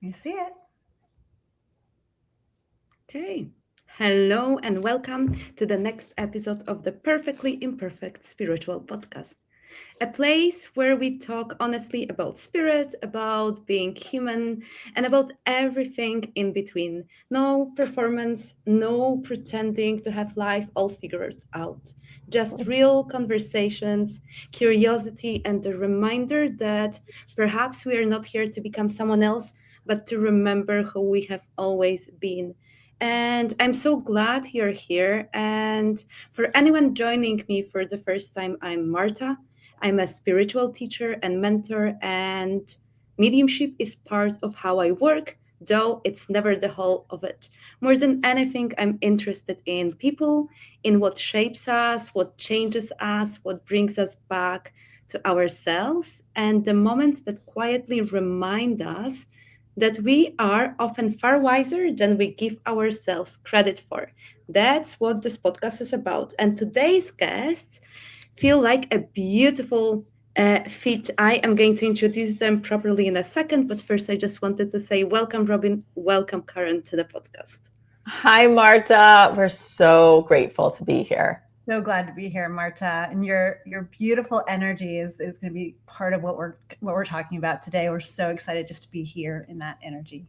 You see it. Okay. Hello and welcome to the next episode of the Perfectly Imperfect Spiritual Podcast. A place where we talk honestly about spirit, about being human, and about everything in between. No performance, no pretending to have life all figured out. Just real conversations, curiosity, and the reminder that perhaps we are not here to become someone else, but to remember who we have always been. And I'm so glad you're here. And for anyone joining me for the first time, I'm Marta. I'm a spiritual teacher and mentor, and mediumship is part of how I work, though it's never the whole of it. More than anything, I'm interested in people, in what shapes us, what changes us, what brings us back to ourselves, and the moments that quietly remind us that we are often far wiser than we give ourselves credit for. That's what this podcast is about. And today's guests feel like a beautiful fit. I am going to introduce them properly in a second, but first I just wanted to say welcome, Robyn, welcome, Karen, to the podcast. Hi, Marta. We're so grateful to be here. So glad to be here, Marta. And your beautiful energy is going to be part of what we're talking about today. We're so excited just to be here in that energy.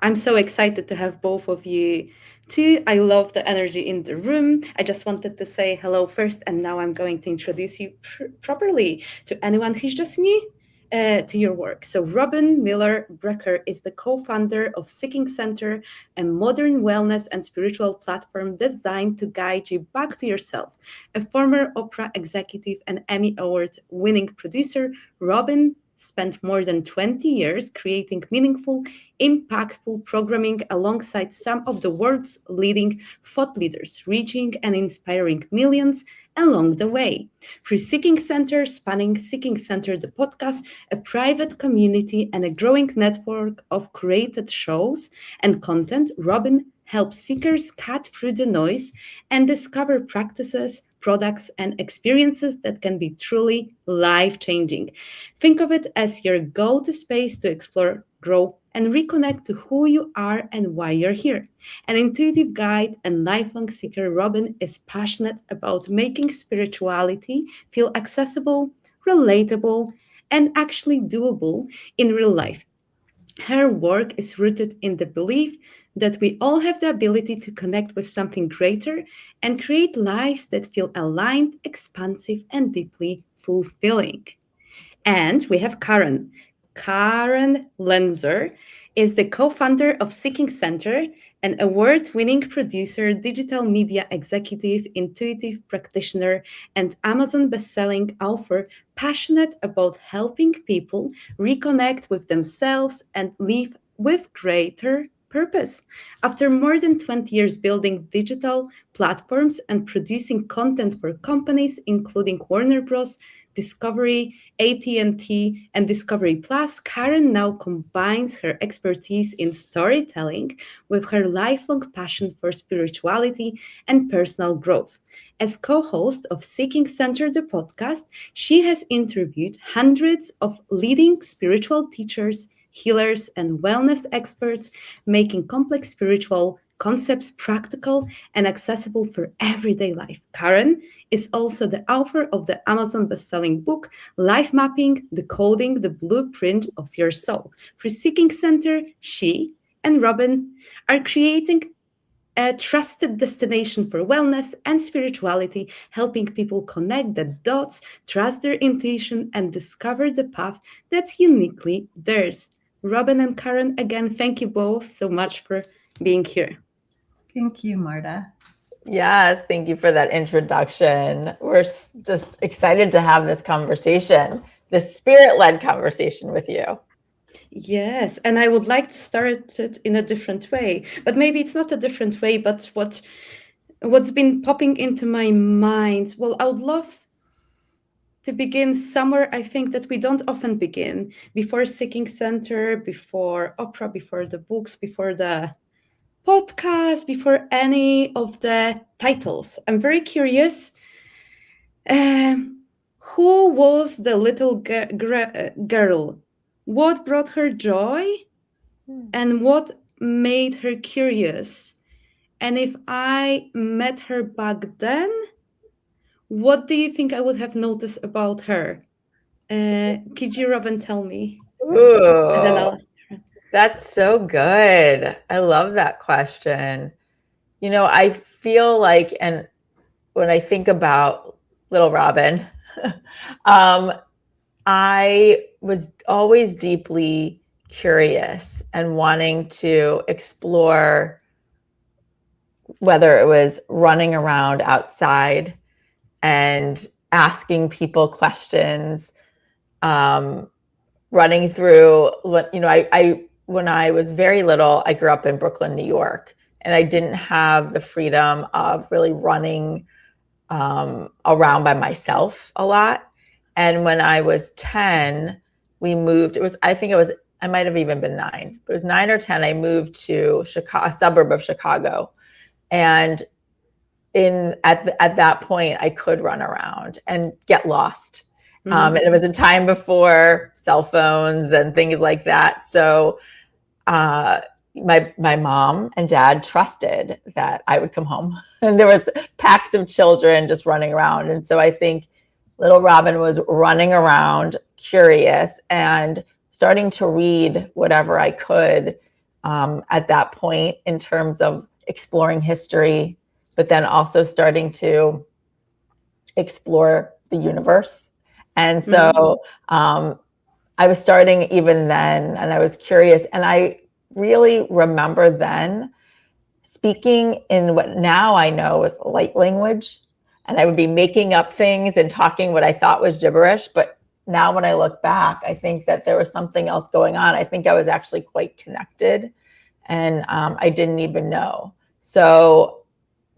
I'm so excited to have both of you too. I love the energy in the room. I just wanted to say hello first, and now I'm going to introduce you properly to anyone who's just new to your work. So, Robyn Brecker is the co founder of Seeking Center, a modern wellness and spiritual platform designed to guide you back to yourself. A former Oprah executive and Emmy Award winning producer, Robyn spent more than 20 years creating meaningful, impactful programming alongside some of the world's leading thought leaders, reaching and inspiring millions along the way. Through Seeking Center, spanning Seeking Center, the podcast, a private community, and a growing network of created shows and content, Robyn helps seekers cut through the noise and discover practices, products, and experiences that can be truly life changing. Think of it as your go to space to explore, grow, and reconnect to who you are and why you're here. An intuitive guide and lifelong seeker, Robyn is passionate about making spirituality feel accessible, relatable, and actually doable in real life. Her work is rooted in the belief that we all have the ability to connect with something greater and create lives that feel aligned, expansive, and deeply fulfilling. And we have Karen. Karen Loenser is the co founder of Seeking Center, an award winning producer, digital media executive, intuitive practitioner, and Amazon best-selling author passionate about helping people reconnect with themselves and live with greater purpose. After more than 20 years building digital platforms and producing content for companies including Warner Bros., Discovery, AT&T, and Discovery Plus, Karen now combines her expertise in storytelling with her lifelong passion for spirituality and personal growth. As co-host of Seeking Center, the podcast, she has interviewed hundreds of leading spiritual teachers, healers, and wellness experts, making complex spiritual concepts practical and accessible for everyday life. Karen is also the author of the Amazon best-selling book, Life Mapping, Decoding the Blueprint of Your Soul. Through Seeking Center, she and Robyn are creating a trusted destination for wellness and spirituality, helping people connect the dots, trust their intuition, and discover the path that's uniquely theirs. Robyn and Karen, again, thank you both so much for being here. Thank you, Marta. Yes, thank you for that introduction. We're just excited to have this conversation, this spirit-led conversation with you. Yes, and I would like to start it in a different way, but maybe it's not a different way, but what's been popping into my mind. Well, I would love to begin somewhere I think that we don't often begin, before Seeking Center, before Oprah, before the books, before the podcast, before any of the titles. I'm very curious. Who was the little girl? What brought her joy? and what made her curious? And if I met her back then, what do you think I would have noticed about her? Could you, Robyn, tell me first? And then I'll Ooh, ask her. that's so good. I love that question. I feel like, and when I think about little Robyn, I was always deeply curious and wanting to explore, whether it was running around outside and asking people questions, running through what, I when I was very little, I grew up in Brooklyn, New York, and I didn't have the freedom of really running around by myself a lot. And when I was 10, we moved. I might have even been 9. It was 9 or 10. I moved to Chicago, a suburb of Chicago. And at that point, I could run around and get lost. And it was a time before cell phones and things like that. So my mom and dad trusted that I would come home, and there was packs of children just running around. And so I think little Robyn was running around, curious, and starting to read whatever I could at that point in terms of exploring history, but then also starting to explore the universe. And so I was starting even then, and I was curious. And I really remember then speaking in what now I know is light language. And I would be making up things and talking what I thought was gibberish. But now when I look back, I think that there was something else going on. I think I was actually quite connected, and I didn't even know. So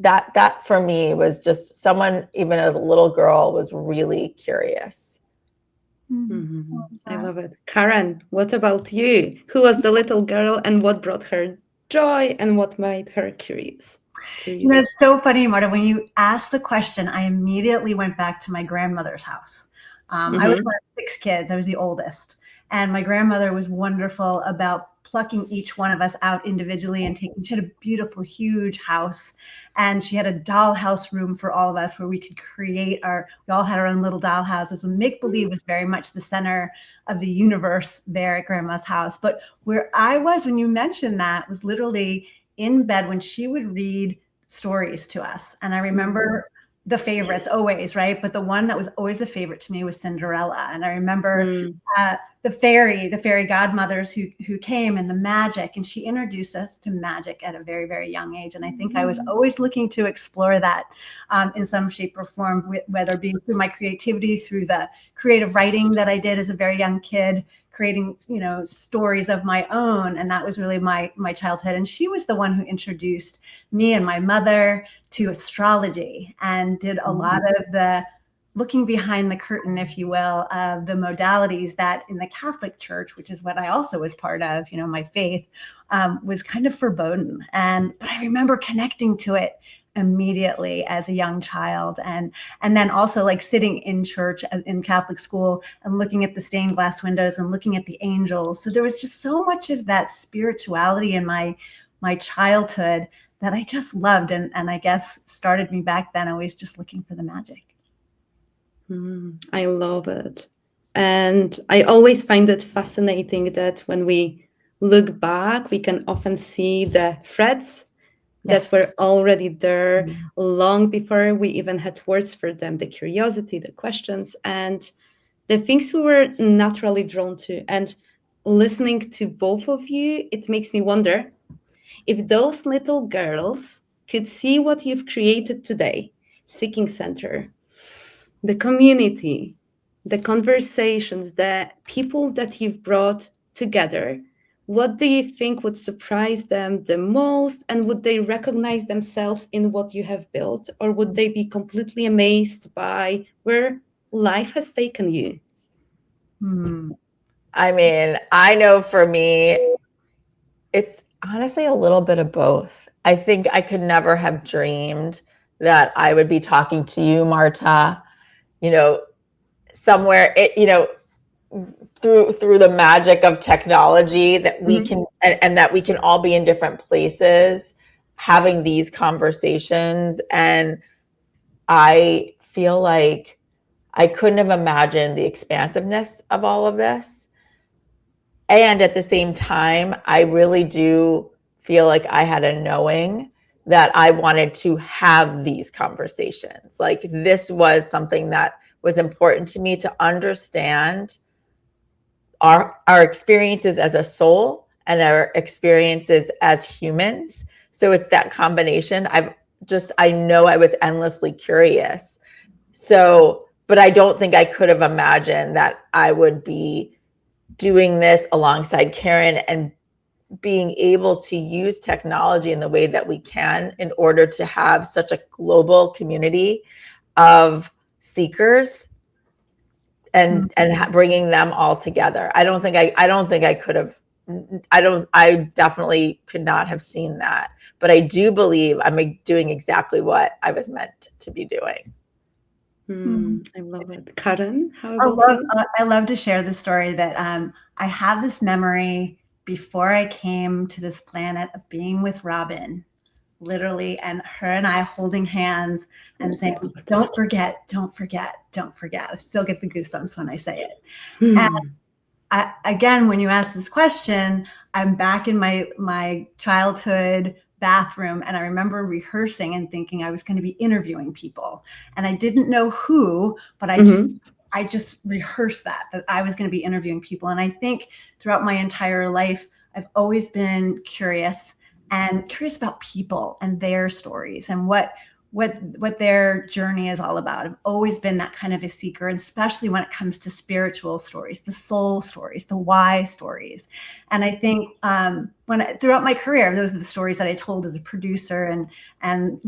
that for me was just someone, even as a little girl, was really curious. I love it. Karen, what about you? Who was the little girl, and what brought her joy, and what made her curious? It's so funny, Marta. When you asked the question, I immediately went back to my grandmother's house. I was one of 6 kids. I was the oldest. And my grandmother was wonderful about plucking each one of us out individually and taking. She had a beautiful, huge house, and she had a dollhouse room for all of us where we could create we all had our own little doll houses. And make-believe was very much the center of the universe there at Grandma's house. But where I was when you mentioned that was literally in bed when she would read stories to us. And I remember the favorites always, right? But the one that was always a favorite to me was Cinderella. And I remember the fairy godmothers who came, and the magic. And she introduced us to magic at a very, very young age. And I think I was always looking to explore that in some shape or form, whether it be through my creativity, through the creative writing that I did as a very young kid, creating, stories of my own. And that was really my childhood. And she was the one who introduced me and my mother to astrology, and did a lot of the looking behind the curtain, if you will, of the modalities that in the Catholic Church, which is what I also was part of, my faith, was kind of forbidden. But I remember connecting to it immediately as a young child, and then also like sitting in church in Catholic school and looking at the stained glass windows and looking at the angels. So there was just so much of that spirituality in my childhood that I just loved, and I guess started me back then always just looking for the magic. I love it. And I always find it fascinating that when we look back, we can often see the threads that were already there long before we even had words for them, the curiosity, the questions, and the things we were naturally drawn to. And listening to both of you, it makes me wonder if those little girls could see what you've created today, Seeking Center, the community, the conversations, the people that you've brought together, what do you think would surprise them the most? And would they recognize themselves in what you have built? Or would they be completely amazed by where life has taken you? I mean, I know for me, it's honestly a little bit of both. I think I could never have dreamed that I would be talking to you, Marta, somewhere, through the magic of technology that we can, and that we can all be in different places having these conversations. And I feel like I couldn't have imagined the expansiveness of all of this. And at the same time, I really do feel like I had a knowing that I wanted to have these conversations. Like, this was something that was important to me to understand our experiences as a soul and our experiences as humans. So it's that combination. I know I was endlessly curious. So, but I don't think I could have imagined that I would be doing this alongside Karen and being able to use technology in the way that we can in order to have such a global community of seekers and bringing them all together. I definitely could not have seen that, but I do believe I'm doing exactly what I was meant to be doing. I love it. Karen, how about you? I love to share the story that I have this memory before I came to this planet of being with Robyn, literally, and her and I holding hands and saying, don't forget, don't forget, don't forget. I still get the goosebumps when I say it. And again, when you ask this question, I'm back in my childhood bathroom, and I remember rehearsing and thinking I was going to be interviewing people, and I didn't know who, but I just rehearsed that I was going to be interviewing people. And I think throughout my entire life, I've always been curious about people and their stories and what their journey is all about. I've always been that kind of a seeker, and especially when it comes to spiritual stories, the soul stories, the why stories. And I think throughout my career, those are the stories that I told as a producer and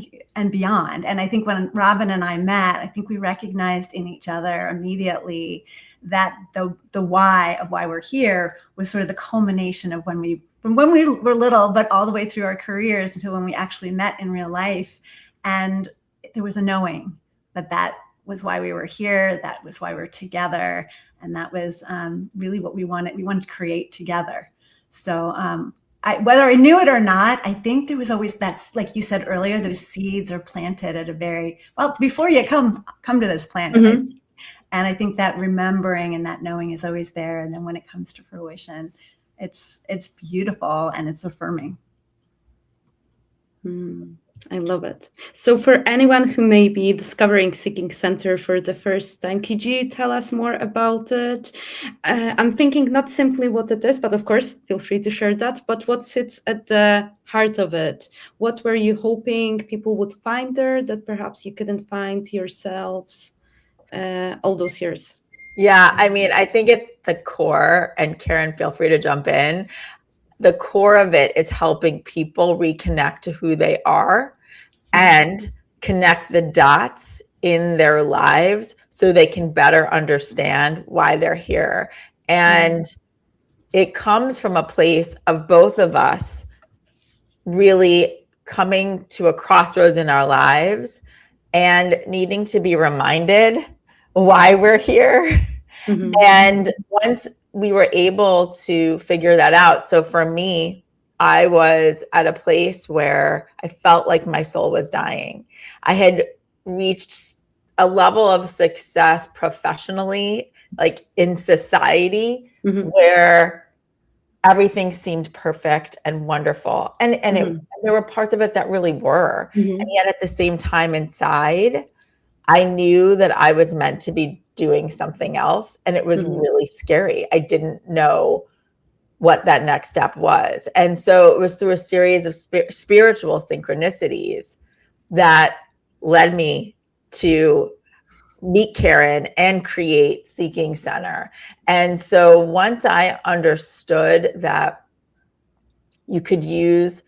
beyond. And I think when Robyn and I met, I think we recognized in each other immediately that the why of why we're here was sort of the culmination of when we were little, but all the way through our careers until when we actually met in real life. And there was a knowing that was why we were here. That was why we're together. And that was really what we wanted. We wanted to create together. So whether I knew it or not, I think there was always like you said earlier, those seeds are planted at before you come to this planet. And I think that remembering and that knowing is always there. And then when it comes to fruition, it's beautiful and it's affirming. I love it. So for anyone who may be discovering Seeking Center for the first time, could you tell us more about it? I'm thinking not simply what it is, but of course, feel free to share that, but what sits at the heart of it? What were you hoping people would find there that perhaps you couldn't find yourselves all those years? Yeah, I mean, I think at the core, and Karen, feel free to jump in, the core of it is helping people reconnect to who they are and connect the dots in their lives so they can better understand why they're here. And it comes from a place of both of us really coming to a crossroads in our lives and needing to be reminded why we're here. And once we were able to figure that out. So for me, I was at a place where I felt like my soul was dying. I had reached a level of success professionally, like in society, where everything seemed perfect and wonderful. And there were parts of it that really were. And yet at the same time inside, I knew that I was meant to be doing something else. And it was really scary. I didn't know what that next step was. And so it was through a series of spiritual synchronicities that led me to meet Karen and create Seeking Center. And so once I understood that you could use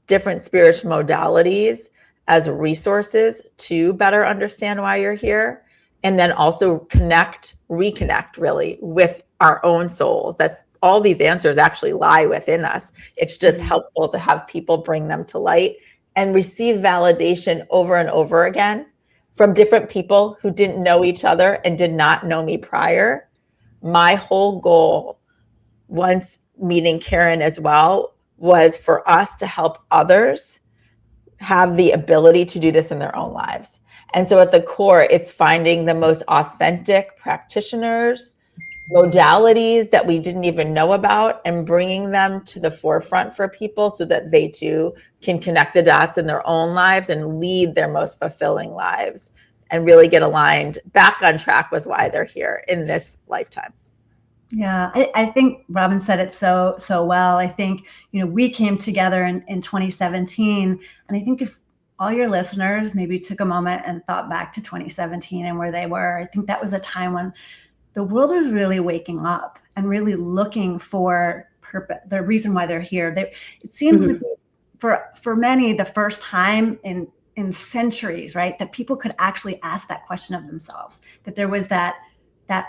different spiritual modalities as resources to better understand why you're here, and then also reconnect really with our own souls. That's all these answers actually lie within us. It's just helpful to have people bring them to light and receive validation over and over again from different people who didn't know each other and did not know me prior, my whole goal, once meeting Karen as well, was for us to help others have the ability to do this in their own lives. And so at the core, it's finding the most authentic practitioners, modalities that we didn't even know about, and bringing them to the forefront for people so that they too can connect the dots in their own lives and lead their most fulfilling lives and really get aligned back on track with why they're here in this lifetime. Yeah, I think Robyn said it so well. I think, we came together in 2017, and I think if all your listeners maybe took a moment and thought back to 2017 and where they were, I think that was a time when the world was really waking up and really looking for purpose, the reason why they're here. It seems to be, for many, the first time in centuries, right, that people could actually ask that question of themselves, that there was that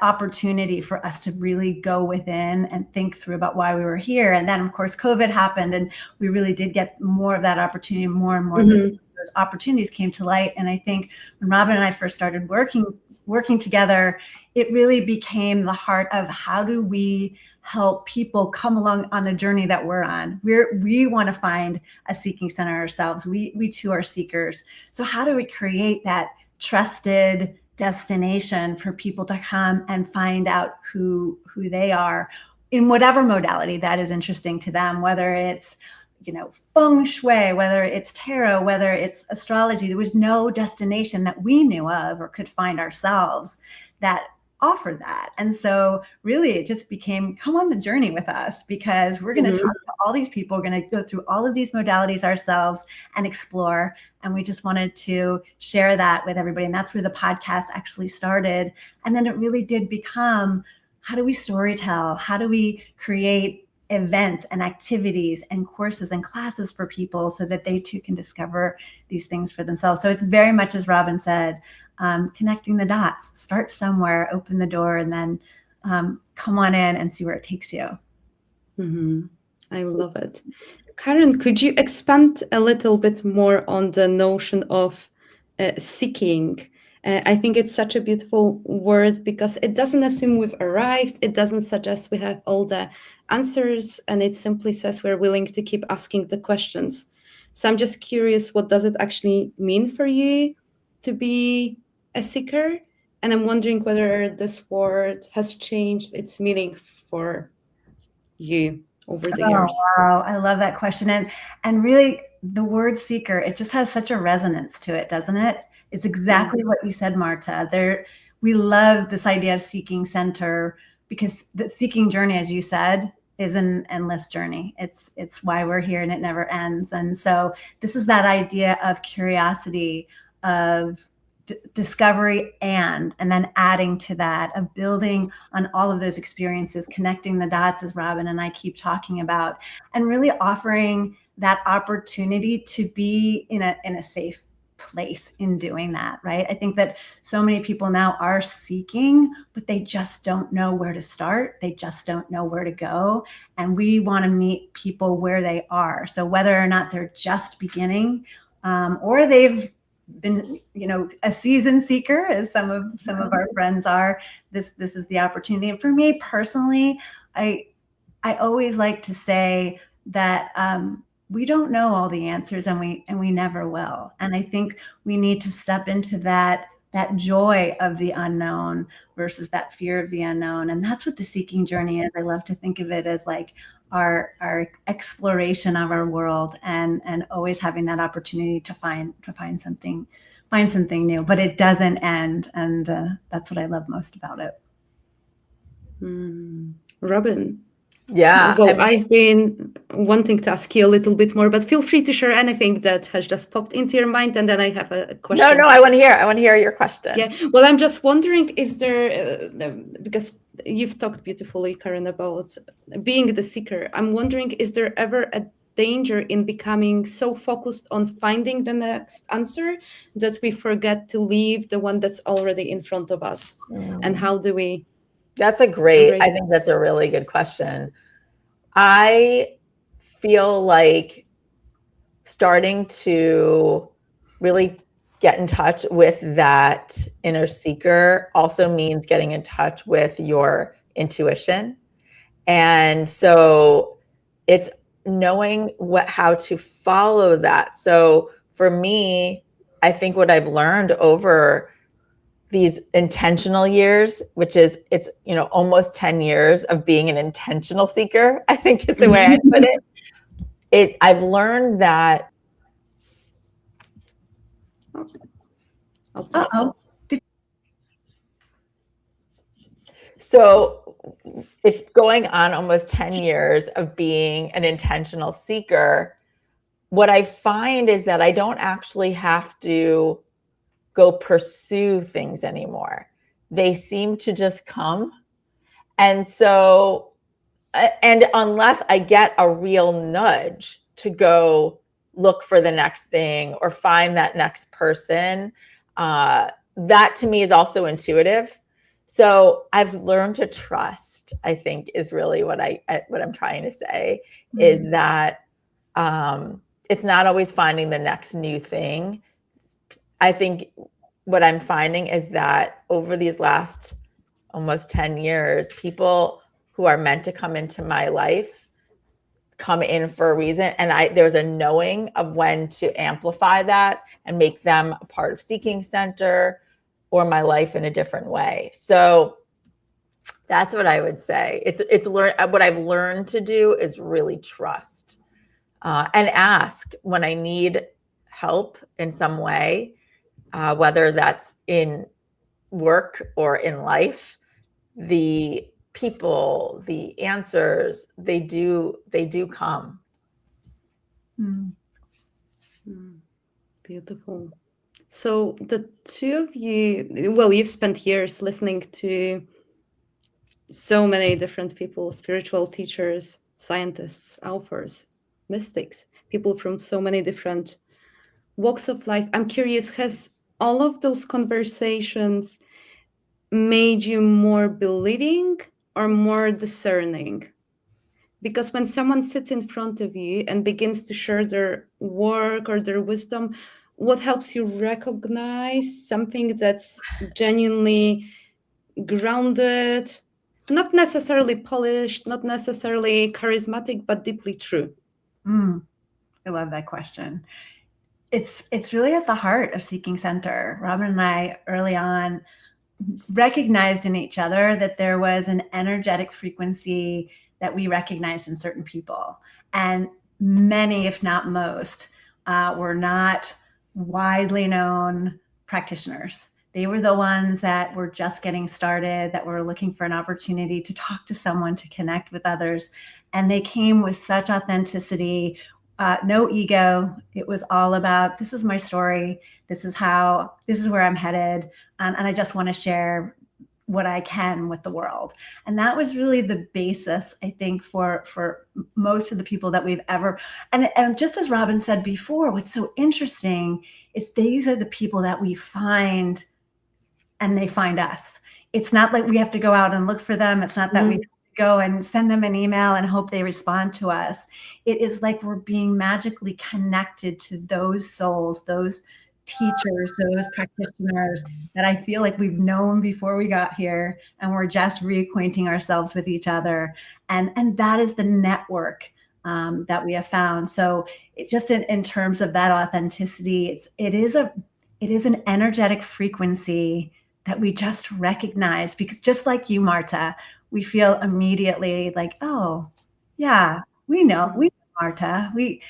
opportunity for us to really go within and think through about why we were here. And then, of course, COVID happened, and we really did get more of that opportunity, more and more those opportunities came to light. And I think when Robyn and I first started working together, it really became the heart of how do we help people come along on the journey that we're on. We want to find a seeking center ourselves. We too are seekers. So how do we create that trusted destination for people to come and find out who they are in whatever modality that is interesting to them, whether it's feng shui, whether it's tarot, whether it's astrology. There was no destination that we knew of or could find ourselves that offered that. And so really it just became, come on the journey with us, because we're going to talk to all these people. We're going to go through all of these modalities ourselves and explore. And we just wanted to share that with everybody. And that's where the podcast actually started. And then it really did become, how do we storytell? How do we create events and activities and courses and classes for people so that they too can discover these things for themselves? So it's very much, as Robyn said, connecting the dots. Start somewhere, open the door, and then come on in and see where it takes you. I love it. Karen, could you expand a little bit more on the notion of seeking? I think it's such a beautiful word because it doesn't assume we've arrived. It doesn't suggest we have all the answers, and it simply says we're willing to keep asking the questions. So I'm just curious, what does it actually mean for you to be a seeker? And I'm wondering whether this word has changed its meaning for you over the years. Wow, I love that question. And really, the word seeker, it just has such a resonance to it, doesn't it? It's exactly what you said, Marta. We love this idea of seeking center, because the seeking journey, as you said, is an endless journey. It's why we're here, and it never ends. And so this is that idea of curiosity, of discovery, and then adding to that, of building on all of those experiences, connecting the dots, as Robyn and I keep talking about, and really offering that opportunity to be in a safe place in doing that, right? I think that so many people now are seeking, but they just don't know where to start. They just don't know where to go. And we want to meet people where they are. So whether or not they're just beginning, or they've been, a seasoned seeker, as some of our friends are, this is the opportunity. And for me personally, I always like to say that we don't know all the answers, and we never will. And I think we need to step into that joy of the unknown versus that fear of the unknown. And that's what the seeking journey is. I love to think of it as like our exploration of our world, and always having that opportunity to find something new. But it doesn't end, and that's what I love most about it. Robyn. Yeah. Well, I've been wanting to ask you a little bit more, but feel free to share anything that has just popped into your mind, and then I have a question. No, I want to hear your question. Yeah. Well, I'm just wondering, is there, because you've talked beautifully, Karen, about being the seeker. I'm wondering, is there ever a danger in becoming so focused on finding the next answer that we forget to leave the one that's already in front of us? And how do we? I think that's a really good question. I feel like starting to really get in touch with that inner seeker also means getting in touch with your intuition. And so it's knowing how to follow that. So for me, I think what I've learned over these intentional years, which is it's, almost 10 years of being an intentional seeker, I think is the way I put it. I've learned that. So it's going on almost 10 years of being an intentional seeker. What I find is that I don't actually have to go pursue things anymore. They seem to just come. And so, and unless I get a real nudge to go look for the next thing or find that next person, that to me is also intuitive. So I've learned to trust, I think, is really what I'm trying to say, is that it's not always finding the next new thing. I think what I'm finding is that over these last almost 10 years, people who are meant to come into my life come in for a reason. And there's a knowing of when to amplify that and make them a part of Seeking Center or my life in a different way. So that's what I would say. What I've learned to do is really trust and ask when I need help in some way, whether that's in work or in life. The people, the answers, they do come. Beautiful. So the two of you, well, you've spent years listening to so many different people, spiritual teachers, scientists, authors, mystics, people from so many different walks of life. I'm curious, has all of those conversations made you more believing or more discerning? Because when someone sits in front of you and begins to share their work or their wisdom, what helps you recognize something that's genuinely grounded, not necessarily polished, not necessarily charismatic, but deeply true? I love that question. It's really at the heart of Seeking Center. Robyn and I early on recognized in each other that there was an energetic frequency that we recognized in certain people. And many, if not most, were not widely known practitioners. They were the ones that were just getting started, that were looking for an opportunity to talk to someone, to connect with others. And they came with such authenticity, no ego. It was all about, this is my story. This is where I'm headed. And I just want to share what I can with the world. And that was really the basis, I think, for most of the people that we've ever, and just as Robyn said before, what's so interesting is these are the people that we find and they find us. It's not like we have to go out and look for them. It's not that we go and send them an email and hope they respond to us. It is like we're being magically connected to those souls, those teachers, those practitioners that I feel like we've known before we got here, and we're just reacquainting ourselves with each other. And that is the network that we have found. So it's just in terms of that authenticity, it is an energetic frequency that we just recognize, because just like you, Marta, we feel immediately like, oh yeah, we know Marta. We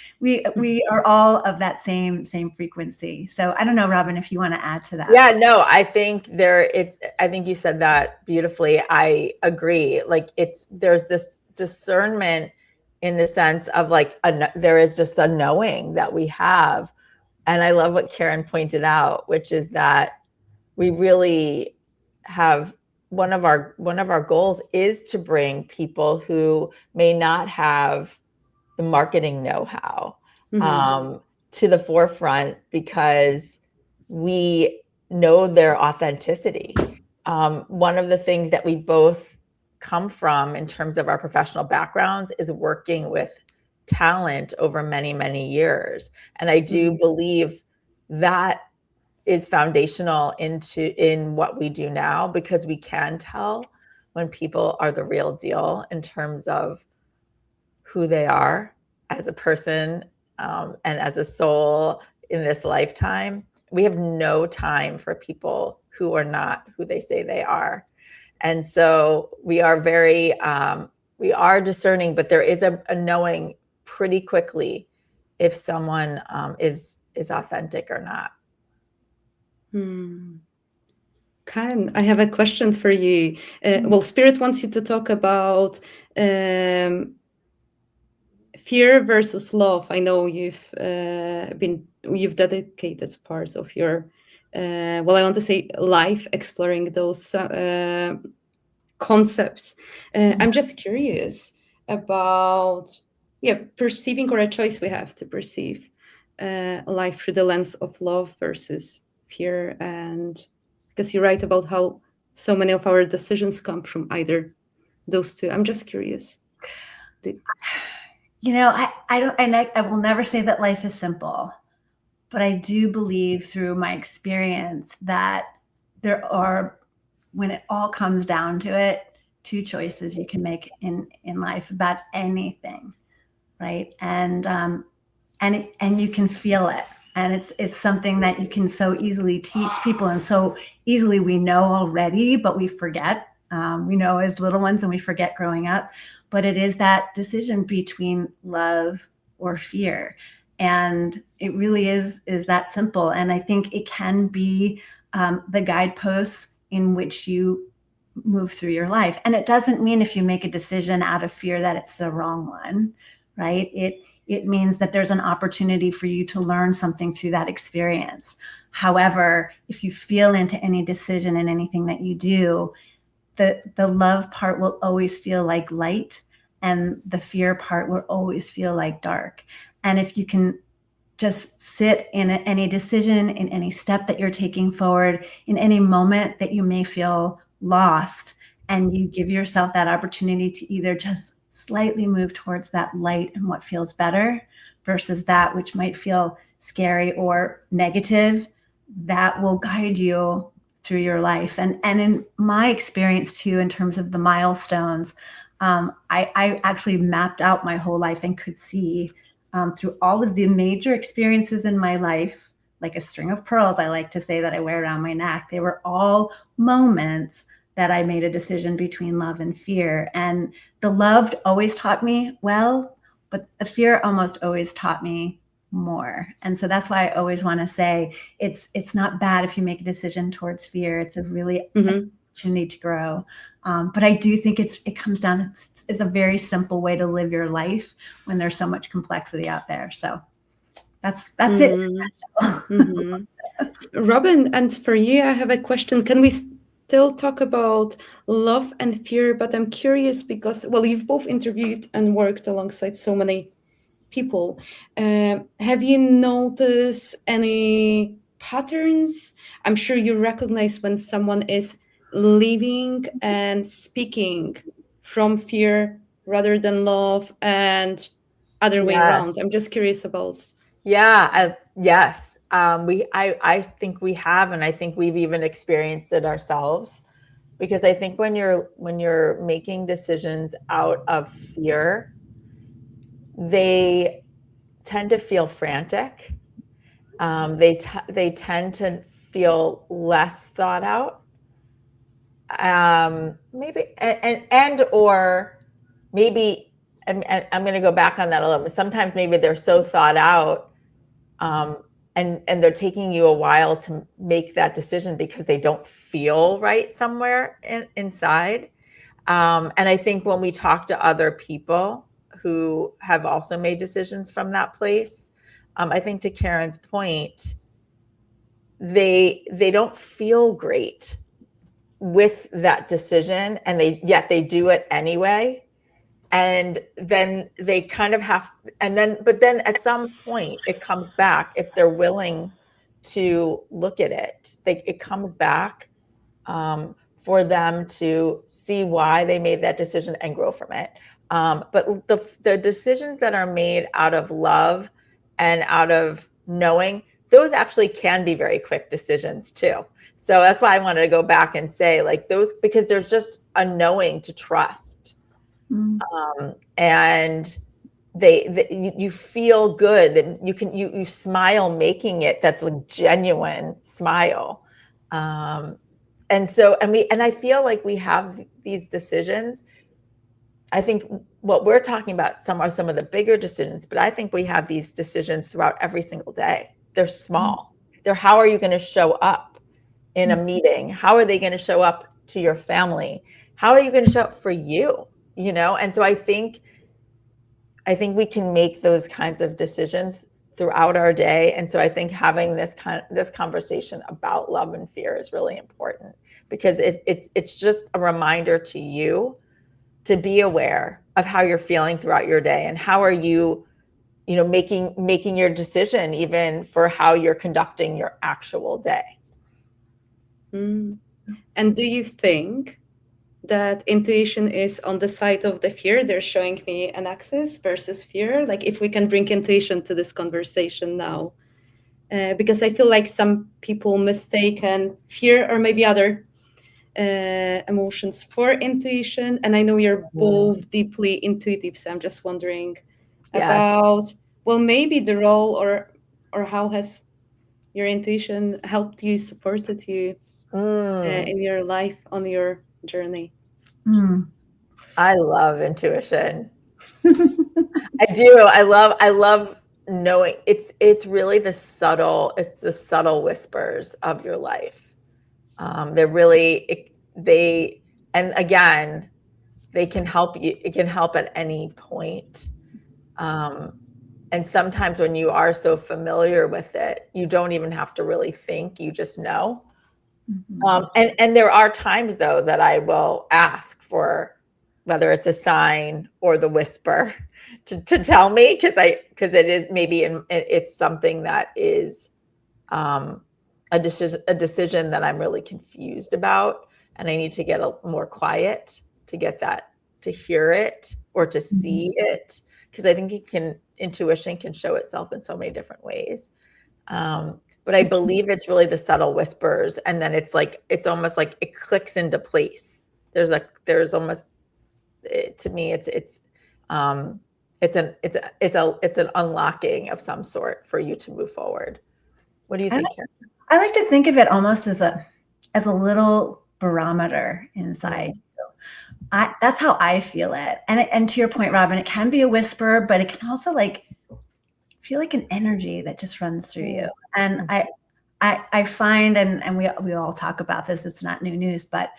are all of that same frequency. So I don't know, Robyn, if you want to add to that. Yeah, no, I think I think you said that beautifully. I agree. Like there's this discernment in the sense of like, there is just a knowing that we have. And I love what Karen pointed out, which is that we really have one of our goals is to bring people who may not have the marketing know-how to the forefront, because we know their authenticity. One of the things that we both come from in terms of our professional backgrounds is working with talent over many, many years. And I do believe that is foundational in what we do now, because we can tell when people are the real deal in terms of who they are as a person and as a soul in this lifetime. We have no time for people who are not who they say they are. And so we are we are discerning, but there is a knowing pretty quickly if someone is authentic or not. Karen, I have a question for you. Well, Spirit wants you to talk about fear versus love. I know you've dedicated part of your I want to say life exploring those concepts. I'm just curious about perceiving, or a choice we have to perceive life through the lens of love versus fear. And because you write about how so many of our decisions come from either those two. I'm just curious. I will never say that life is simple, but I do believe through my experience that there are, when it all comes down to it, two choices you can make in life about anything, right? And you can feel it, and it's something that you can so easily teach people, and so easily we know already, but we forget. We know as little ones, and we forget growing up. But it is that decision between love or fear, and it really is that simple. And I think it can be the guideposts in which you move through your life. And it doesn't mean if you make a decision out of fear that it's the wrong one, right? It means that there's an opportunity for you to learn something through that experience. However, if you feel into any decision and anything that you do, the love part will always feel like light, and the fear part will always feel like dark. And if you can just sit in any decision, in any step that you're taking forward, in any moment that you may feel lost, and you give yourself that opportunity to either just slightly move towards that light and what feels better versus that which might feel scary or negative, that will guide you through your life. And in my experience too, in terms of the milestones, I actually mapped out my whole life and could see through all of the major experiences in my life, like a string of pearls, I like to say, that I wear around my neck. They were all moments that I made a decision between love and fear. And the love always taught me well, but the fear almost always taught me more. And so that's why I always want to say it's not bad if you make a decision towards fear. It's a really opportunity to grow. But I do think it comes down to it's a very simple way to live your life when there's so much complexity out there. So that's it. Robyn, and for you, I have a question. Can we still talk about love and fear? But I'm curious because, well, you've both interviewed and worked alongside so many people. Have you noticed any patterns? I'm sure you recognize when someone is living and speaking from fear rather than love, and other way around. I'm just curious about. Yes. I think we have, and I think we've even experienced it ourselves, because I think when you're making decisions out of fear, they tend to feel frantic. They tend to feel less thought out. Maybe or maybe I'm going to go back on that a little bit. Sometimes maybe they're so thought out, and they're taking you a while to make that decision because they don't feel right somewhere inside. And I think when we talk to other people who have also made decisions from that place, I think to Karen's point, they don't feel great with that decision, and yet they do it anyway. And then they kind of but then at some point it comes back, if they're willing to look at it, it comes back for them to see why they made that decision and grow from it. But the decisions that are made out of love and out of knowing, those actually can be very quick decisions too. So that's why I wanted to go back and say like those, because there's just a knowing to trust. And you feel good that you smile making it. That's a genuine smile. And I feel like we have these decisions. I think what we're talking about are some of the bigger decisions, but I think we have these decisions throughout every single day. They're small. They're how are you going to show up in a meeting? How are they going to show up to your family? How are you going to show up for you? You know? And so I think we can make those kinds of decisions throughout our day. And so I think having this conversation about love and fear is really important, because it's just a reminder to you to be aware of how you're feeling throughout your day, and how are you making your decision even for how you're conducting your actual day. And do you think that intuition is on the side of the fear? They're showing me an axis versus fear. Like if we can bring intuition to this conversation now, because I feel like some people mistaken fear or maybe other emotions for intuition. And I know you're both deeply intuitive, so I'm just wondering about, well, maybe the role or how has your intuition helped you, supported you in your life, on your journey? I love intuition. I do. I love knowing. It's really the subtle whispers of your life. They're really, and again, they can help you. It can help at any point. And sometimes when you are so familiar with it, you don't even have to really think, you just know. And there are times though that I will ask for, whether it's a sign or the whisper to tell me, because it is maybe it's something that is a decision that I'm really confused about, and I need to get more quiet to get that, to hear it or to see it, because I think intuition can show itself in so many different ways. But I believe it's really the subtle whispers, and then it's almost like it clicks into place. There's almost, to me, it's an unlocking of some sort for you to move forward. What do you think, Karen? I like to think of it almost as a little barometer inside you. That's how I feel it. And to your point, Robyn, it can be a whisper, but it can also feel like an energy that just runs through you. And I find, and we all talk about this, it's not new news, but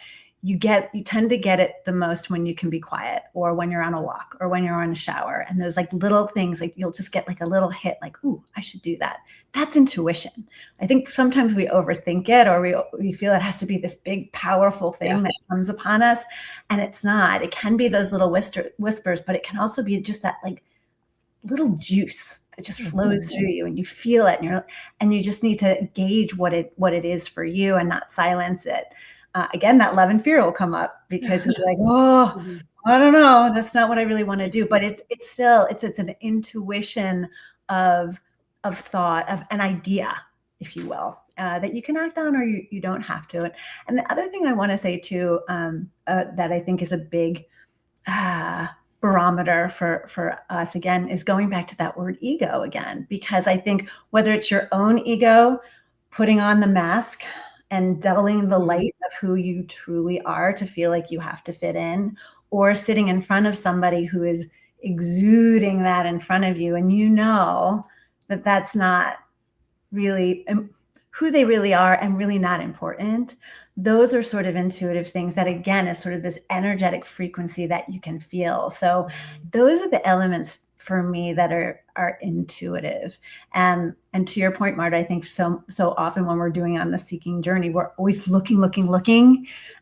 you tend to get it the most when you can be quiet, or when you're on a walk, or when you're in a shower. And there's little things, you'll just get a little hit, ooh, I should do that. That's intuition. I think sometimes we overthink it, or we feel it has to be this big, powerful thing that comes upon us. And it's not. It can be those little whispers, but it can also be just that little juice that just flows through you, and you feel it, and you just need to gauge what it is for you and not silence it. Again, that love and fear will come up, because it's I don't know, that's not what I really want to do. But it's still an intuition of thought, of an idea, if you will, that you can act on, or you don't have to. And the other thing I want to say too, that I think is a big barometer for us, again, is going back to that word ego again, because I think whether it's your own ego putting on the mask and dulling the light of who you truly are to feel like you have to fit in, or sitting in front of somebody who is exuding that in front of you, and that that's not really who they really are, and really not important. Those are sort of intuitive things that, again, is sort of this energetic frequency that you can feel. So those are the elements for me that are intuitive. And to your point, Marta, I think so often when we're doing on the seeking journey, we're always looking,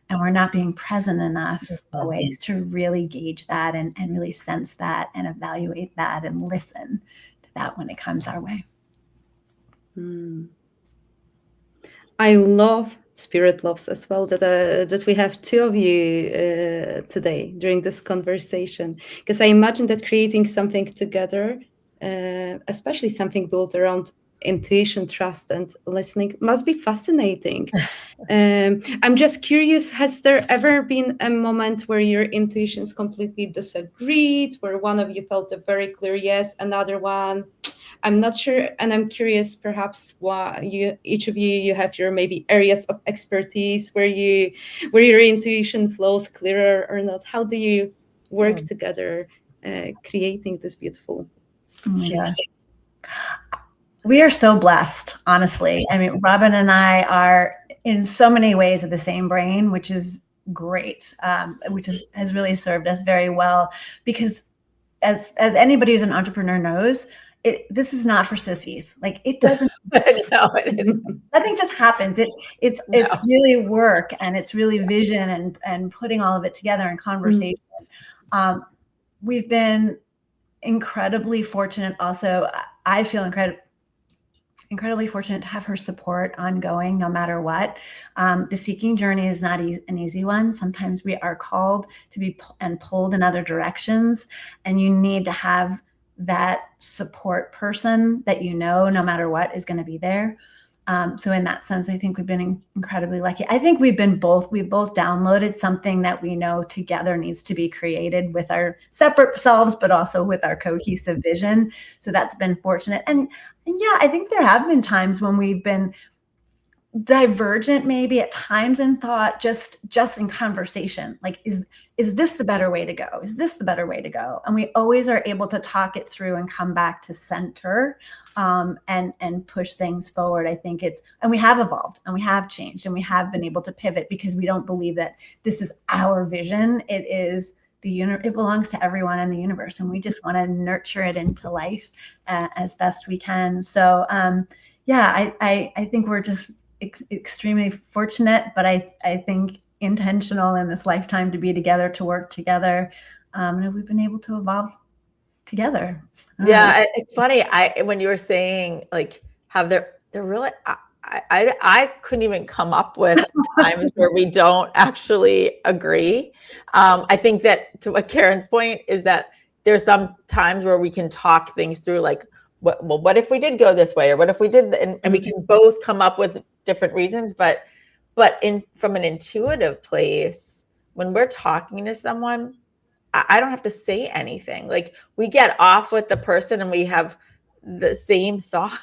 and we're not being present enough always to really gauge that and really sense that and evaluate that and listen to that when it comes our way. I love Spirit loves as well that we have two of you today during this conversation, because I imagine that creating something together, especially something built around intuition, trust, and listening must be fascinating. I'm just curious, has there ever been a moment where your intuitions completely disagreed, where one of you felt a very clear yes, another one, I'm not sure, and I'm curious perhaps why each of you have your maybe areas of expertise where your intuition flows clearer or not. How do you work together creating this beautiful space? We are so blessed, honestly. I mean, Robyn and I are in so many ways of the same brain, which is great, which has really served us very well, because as anybody who's an entrepreneur knows, this is not for sissies. Like, it doesn't. No, it isn't. Nothing just happens. It's really work, and it's really vision and putting all of it together in conversation. We've been incredibly fortunate. Also, I feel incredibly fortunate to have her support ongoing, no matter what. The seeking journey is not an easy one. Sometimes we are called to be and pulled in other directions, and you need to have that support person that no matter what is going to be there. So in that sense, I think we've been incredibly lucky. I think we both downloaded something that we know together needs to be created with our separate selves, but also with our cohesive vision. So that's been fortunate. And yeah, I think there have been times when we've been divergent, maybe at times in thought, just in conversation. Like, is this the better way to go? Is this the better way to go? And we always are able to talk it through and come back to center, and push things forward. I think and we have evolved, and we have changed, and we have been able to pivot, because we don't believe that this is our vision. It is it belongs to everyone in the universe, and we just want to nurture it into life as best we can. So yeah, I think we're just extremely fortunate, but I think intentional in this lifetime to be together, to work together, and we've been able to evolve together. Yeah, it's funny. When you were saying, like, have they're really, I couldn't even come up with times where we don't actually agree. I think that, to what Karen's point is, that there's some times where we can talk things through, like, what if we did go this way, or what if we did, and we can both come up with different reasons, but from an intuitive place, when we're talking to someone, I don't have to say anything. Like, we get off with the person and we have the same thought.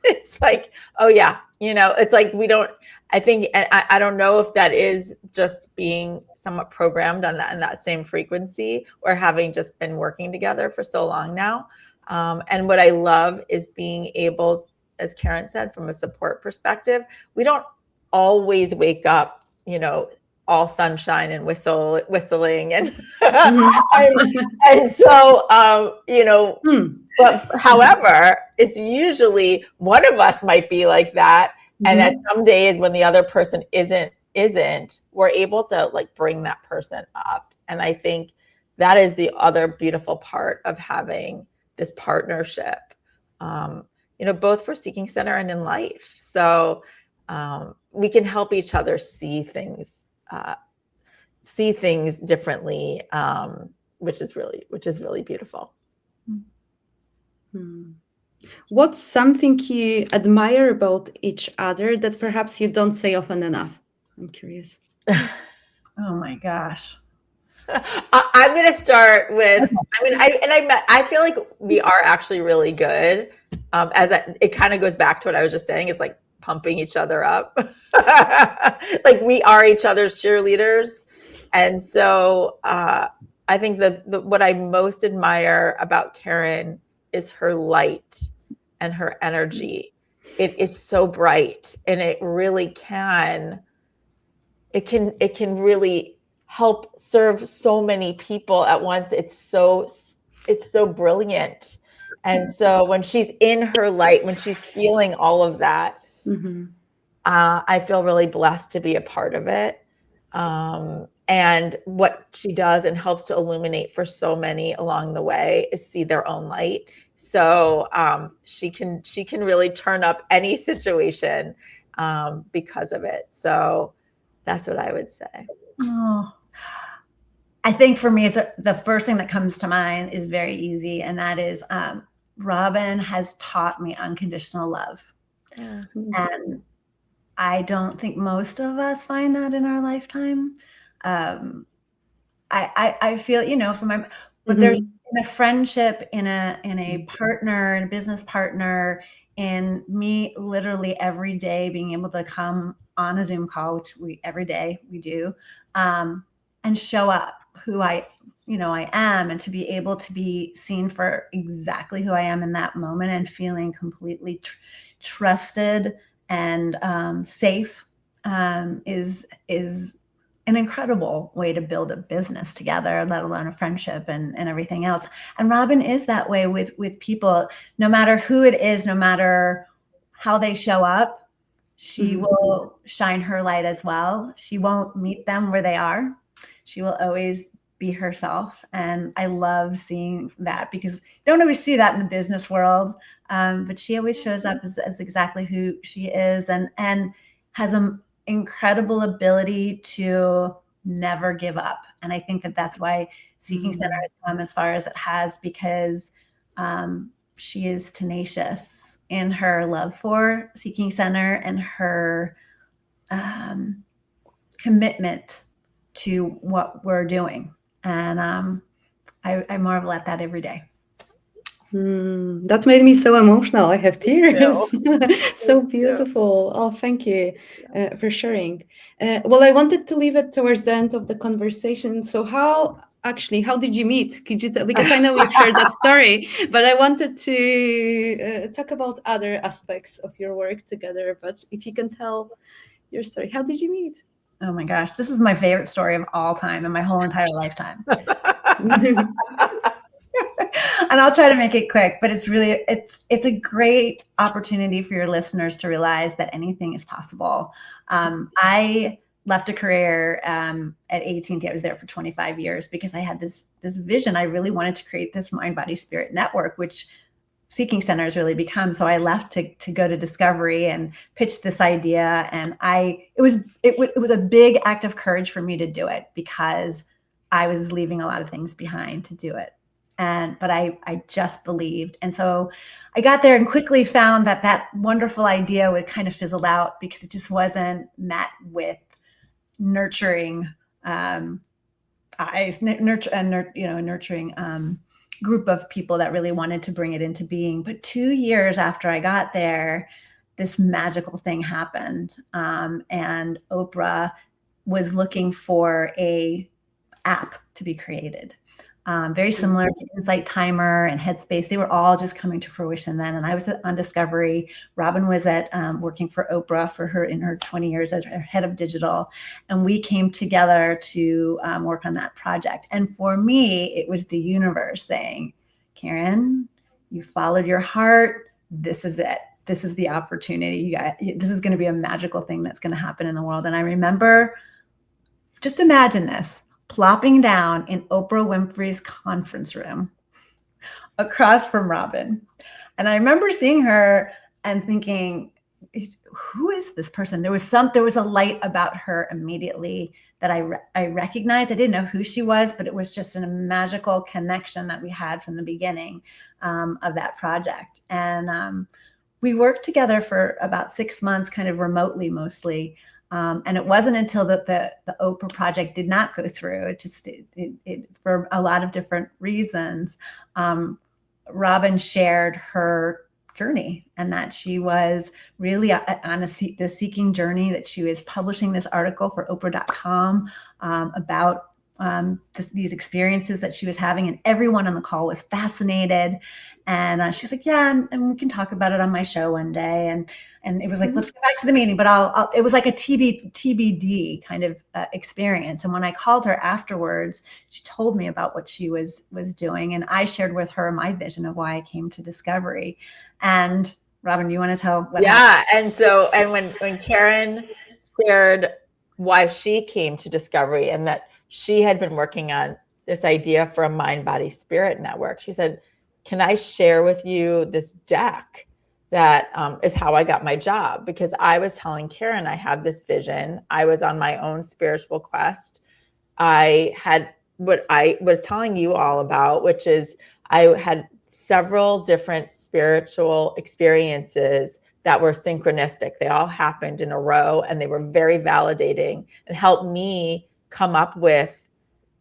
It's like, oh yeah, it's like we don't. I think, and I don't know if that is just being somewhat programmed on that same frequency, or having just been working together for so long now. And what I love is being able, as Karen said, from a support perspective, we don't always wake up, all sunshine and whistling and and so but however, it's usually one of us might be like that, and at some days when the other person isn't, we're able to, like, bring that person up. And I think that is the other beautiful part of having this partnership, both for Seeking Center and in life. So we can help each other see things differently, which is really beautiful. What's something you admire about each other that perhaps you don't say often enough? I'm curious. Oh my gosh. I'm going to start with, I feel like we are actually really good. It kind of goes back to what I was just saying. It's like pumping each other up. Like, we are each other's cheerleaders. And so I think that what I most admire about Karen is her light and her energy. It is so bright, and it can really help serve so many people at once. It's so brilliant. And so when she's in her light, when she's feeling all of that, I feel really blessed to be a part of it. And what she does and helps to illuminate for so many along the way is see their own light. So she can really turn up any situation because of it. So that's what I would say. Oh, I think for me, the first thing that comes to mind is very easy, and that is Robyn has taught me unconditional love. And I don't think most of us find that in our lifetime. I feel, but there's in a friendship, in a partner, in a business partner, in me literally every day being able to come on a Zoom call, which every day we do, and show up who I am, and to be able to be seen for exactly who I am in that moment, and feeling completely trusted and safe is an incredible way to build a business together, let alone a friendship and everything else. And Robyn is that way with people, no matter who it is, no matter how they show up, she will shine her light as well. She won't meet them where they are. She will always be herself. And I love seeing that, because you don't always see that in the business world. But she always shows up as exactly who she is, and has an incredible ability to never give up. And I think that that's why Seeking Center has come as far as it has, because she is tenacious in her love for Seeking Center and her commitment to what we're doing. And I marvel at that every day. That made me so emotional. I have tears. So beautiful. Oh, thank you for sharing. Well, I wanted to leave it towards the end of the conversation. So how did you meet? Could you because I know we've shared that story, but I wanted to talk about other aspects of your work together. But if you can tell your story, how did you meet? Oh my gosh, this is my favorite story of all time in my whole entire lifetime. And I'll try to make it quick, but it's a great opportunity for your listeners to realize that anything is possible. I left a career at AT&T. I was there for 25 years because I had this vision. I really wanted to create this mind, body, spirit network, which Seeking Center has really become. So I left to go to Discovery and pitch this idea. And it was a big act of courage for me to do it, because I was leaving a lot of things behind to do it. But I just believed. And so I got there and quickly found that wonderful idea would kind of fizzle out, because it just wasn't met with nurturing eyes, nurturing group of people that really wanted to bring it into being. But 2 years after I got there, this magical thing happened. And Oprah was looking for a app to be created. Very similar to Insight Timer and Headspace. They were all just coming to fruition then. And I was on Discovery. Robyn was working for Oprah in her 20 years as her head of digital. And we came together to work on that project. And for me, it was the universe saying, Karen, you followed your heart. This is it. This is the opportunity. This is going to be a magical thing that's going to happen in the world. And I remember, just imagine this, plopping down in Oprah Winfrey's conference room across from Robyn. And I remember seeing her and thinking, who is this person? There was a light about her immediately that I recognized. I didn't know who she was, but it was just a magical connection that we had from the beginning of that project. And we worked together for about 6 months, kind of remotely mostly. And it wasn't until the Oprah project did not go through. It for a lot of different reasons. Robyn shared her journey, and that she was really on the seeking journey, that she was publishing this article for Oprah.com about these experiences that she was having, and everyone on the call was fascinated. And she's like, yeah, and we can talk about it on my show one day. And it was like, let's go back to the meeting, but it was like a TBD kind of experience. And when I called her afterwards, she told me about what she was doing. And I shared with her my vision of why I came to Discovery. And Robyn, do you want to tell what happened? And when Karen shared why she came to Discovery, and that she had been working on this idea for a mind, body, spirit network, she said, can I share with you this deck that is how I got my job? Because I was telling Karen, I have this vision. I was on my own spiritual quest. I had what I was telling you all about, which is I had several different spiritual experiences that were synchronistic. They all happened in a row, and they were very validating and helped me come up with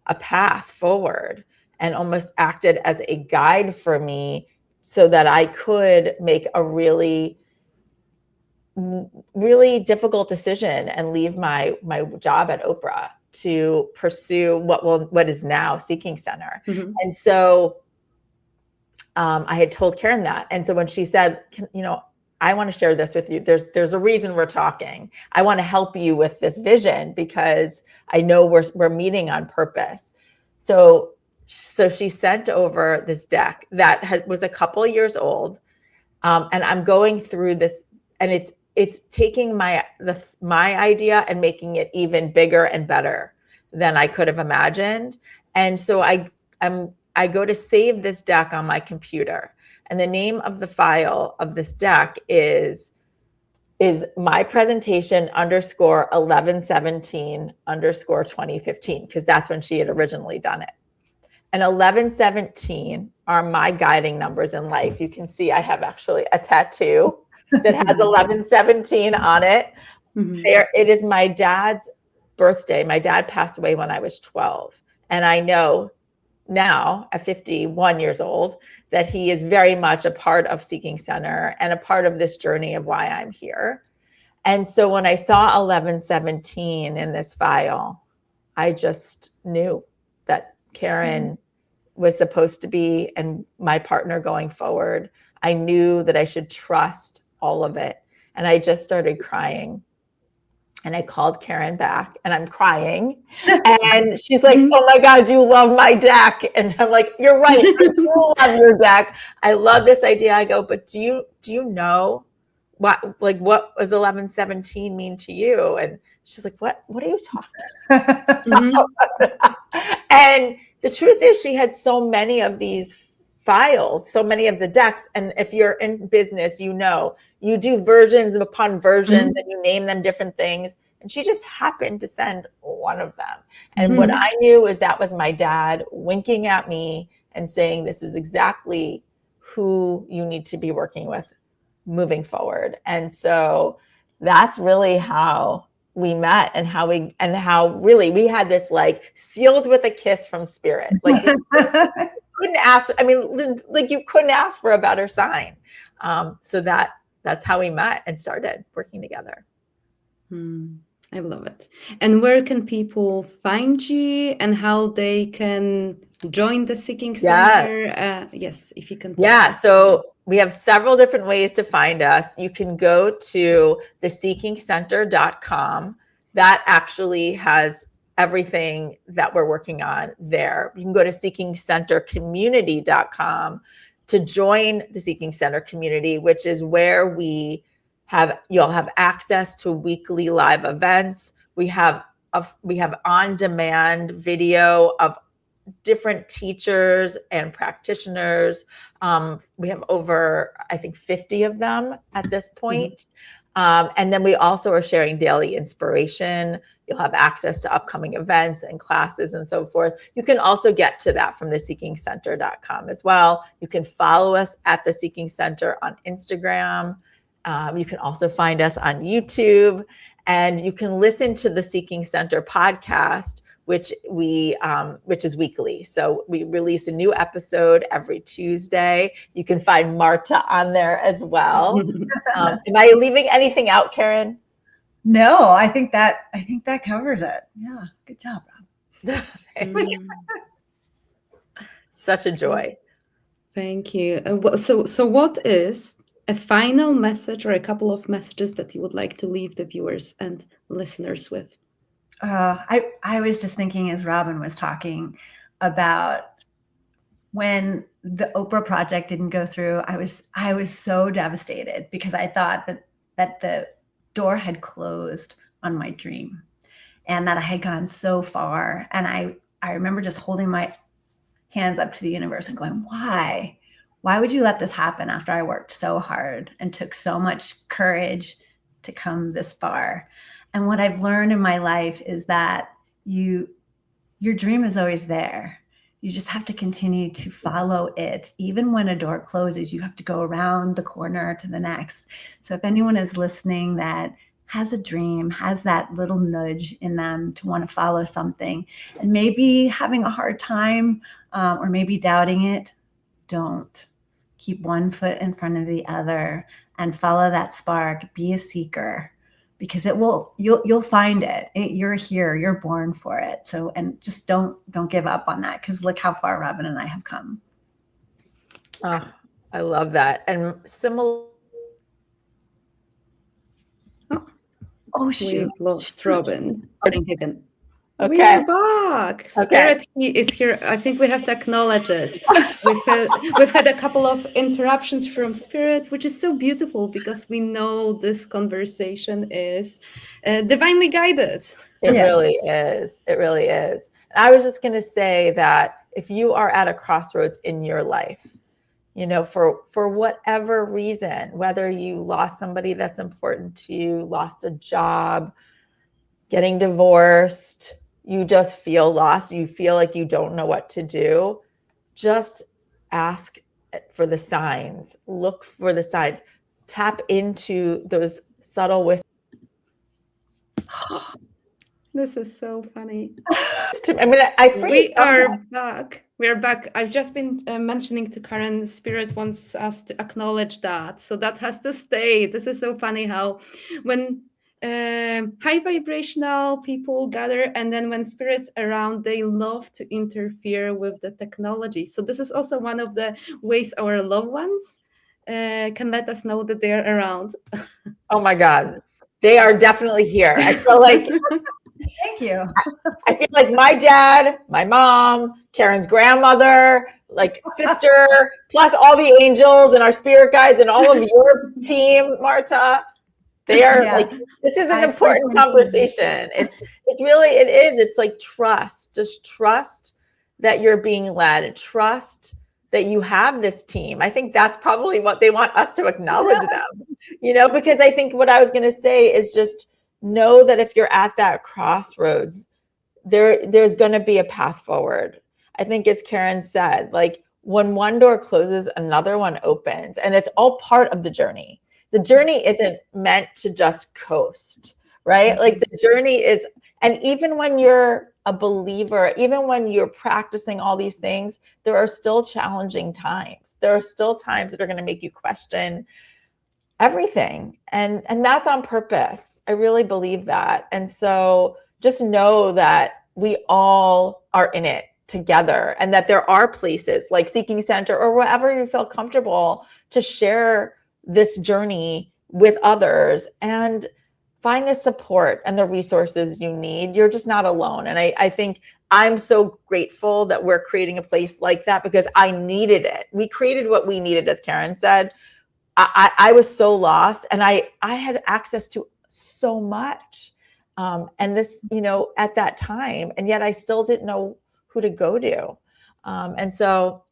a path forward, and almost acted as a guide for me so that I could make a really difficult decision and leave my job at Oprah to pursue what is now Seeking Center. Mm-hmm. And so I had told Karen that. And so when she said, I want to share this with you, there's a reason we're talking. I want to help you with this vision because I know we're meeting on purpose. So she sent over this deck that was a couple of years old. And I'm going through this, and it's taking my idea and making it even bigger and better than I could have imagined. And so I go to save this deck on my computer, and the name of the file of this deck is my presentation _1117_2015, because that's when she had originally done it. And 1117 are my guiding numbers in life. You can see I have actually a tattoo that has 1117 on it. Mm-hmm. It is my dad's birthday. My dad passed away when I was 12. And I know now at 51 years old that he is very much a part of Seeking Center and a part of this journey of why I'm here. And so when I saw 1117 in this file, I just knew that Karen was supposed to be, and my partner going forward. I knew that I should trust all of it. And I just started crying. And I called Karen back, and I'm crying. And she's like, oh my God, you love my deck. And I'm like, you're right. I do love your deck. I love this idea. I go, but do you know what does 1117 mean to you? And she's like, what are you talking about? And the truth is, she had so many of these files, so many of the decks. And if you're in business, you do versions upon versions, and you name them different things. And she just happened to send one of them. And what I knew is that was my dad winking at me and saying, this is exactly who you need to be working with moving forward. And so that's really how we met, and how really we had this like sealed with a kiss from spirit. Like you couldn't ask. I mean, like you couldn't ask for a better sign. So that's how we met and started working together. I love it. And where can people find you, and how they can join the Seeking Center? Yes, if you can. Yeah, so we have several different ways to find us. You can go to theseekingcenter.com. That actually has everything that we're working on there. You can go to seekingcentercommunity.com to join the Seeking Center community, which is where you'll have access to weekly live events. We have on-demand video of different teachers and practitioners. We have over, I think, 50 of them at this point. And then we also are sharing daily inspiration. You'll have access to upcoming events and classes and so forth. You can also get to that from theseekingcenter.com as well. You can follow us at The Seeking Center on Instagram. You can also find us on YouTube, and you can listen to the Seeking Center podcast, which is weekly. So we release a new episode every Tuesday. You can find Marta on there as well. Am I leaving anything out, Karen? No, I think that covers it. Yeah, good job, Rob. Such a joy. Thank you. So what is a final message or a couple of messages that you would like to leave the viewers and listeners with? I was just thinking, as Robyn was talking about when the Oprah project didn't go through, I was so devastated because I thought that the door had closed on my dream, and that I had gone so far. And I remember just holding my hands up to the universe and going, why would you let this happen after I worked so hard and took so much courage to come this far? And what I've learned in my life is that your dream is always there. You just have to continue to follow it. Even when a door closes, you have to go around the corner to the next. So if anyone is listening that has a dream, has that little nudge in them to want to follow something, and maybe having a hard time or maybe doubting it, don't. Keep one foot in front of the other and follow that spark. Be a seeker, because you'll find it. You're here, you're born for it. So, and just don't give up on that, because look how far Robyn and I have come. Oh, I love that. And similar. Oh shoot, we lost Robyn. I think again. Okay. We are back. Spirit Okay. is here. I think we have to acknowledge it. We've had a couple of interruptions from Spirit, which is so beautiful, because we know this conversation is divinely guided. It really is. It really is. I was just going to say that if you are at a crossroads in your life, for whatever reason, whether you lost somebody that's important to you, lost a job, getting divorced, you just feel lost, you feel like you don't know what to do, just ask for the signs, look for the signs, tap into those subtle whispers. This is so funny. We are back. We're back. I've just been mentioning to Karen, Spirit wants us to acknowledge that. So that has to stay. This is so funny how when high vibrational people gather, and then when Spirit's around, they love to interfere with the technology. So this is also one of the ways our loved ones can let us know that they're around. Oh my God. They are definitely here. I feel like thank you. I feel like my dad, my mom, Karen's grandmother, like sister, plus all the angels and our spirit guides and all of your team, Marta. They are like, this is an important conversation. It's like trust. Just trust that you're being led. Trust that you have this team. I think that's probably what they want us to acknowledge them, because I think what I was going to say is just know that if you're at that crossroads, there's going to be a path forward. I think, as Karen said, like when one door closes, another one opens, and it's all part of the journey. The journey isn't meant to just coast, right? Like the journey is, and even when you're a believer, even when you're practicing all these things, there are still challenging times. There are still times that are going to make you question everything. And that's on purpose. I really believe that. And so just know that we all are in it together, and that there are places like Seeking Center or wherever you feel comfortable to share this journey with others and find the support and the resources you need. You're just not alone. And I think I'm so grateful that we're creating a place like that, because I needed it. We created what we needed, as Karen said. I was so lost, and I had access to so much. And this, at that time, and yet I still didn't know who to go to. And so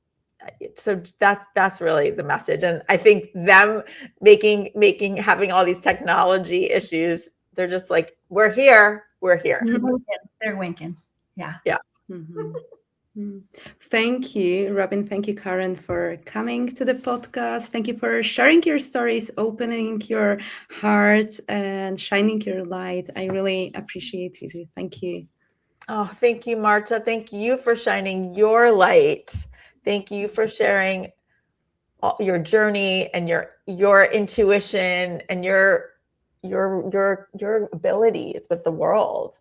that's really the message. And I think them having all these technology issues, they're just like, we're here. They're winking. Yeah. Mm-hmm. Thank you, Robyn. Thank you, Karen, for coming to the podcast. Thank you for sharing your stories, opening your heart, and shining your light. I really appreciate you. Thank you. Oh, thank you, Marta. Thank you for shining your light. Thank you for sharing your journey and your intuition and your abilities with the world.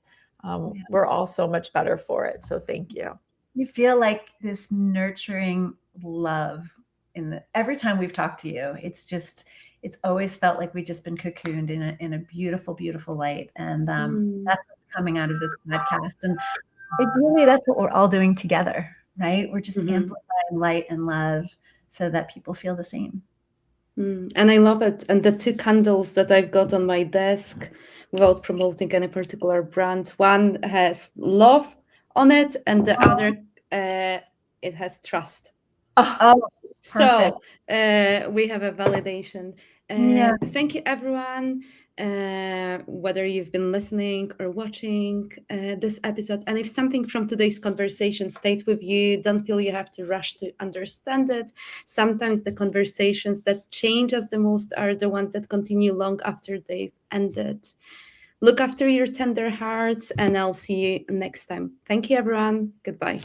We're all so much better for it. So thank you. You feel like this nurturing love every time we've talked to you. It's always felt like we've just been cocooned in a beautiful, beautiful light. And that's what's coming out of this podcast. And ideally, that's what we're all doing together, right? We're just amplifying light and love so that people feel the same. And I love it. And the 2 candles that I've got on my desk, without promoting any particular brand, one has love on it, and the other it has trust. So we have a validation. Thank you, everyone. whether you've been listening or watching this episode. And if something from today's conversation stayed with you, don't feel you have to rush to understand it. Sometimes the conversations that change us the most are the ones that continue long after they've ended. Look after your tender hearts, and I'll see you next time. Thank you, everyone. Goodbye.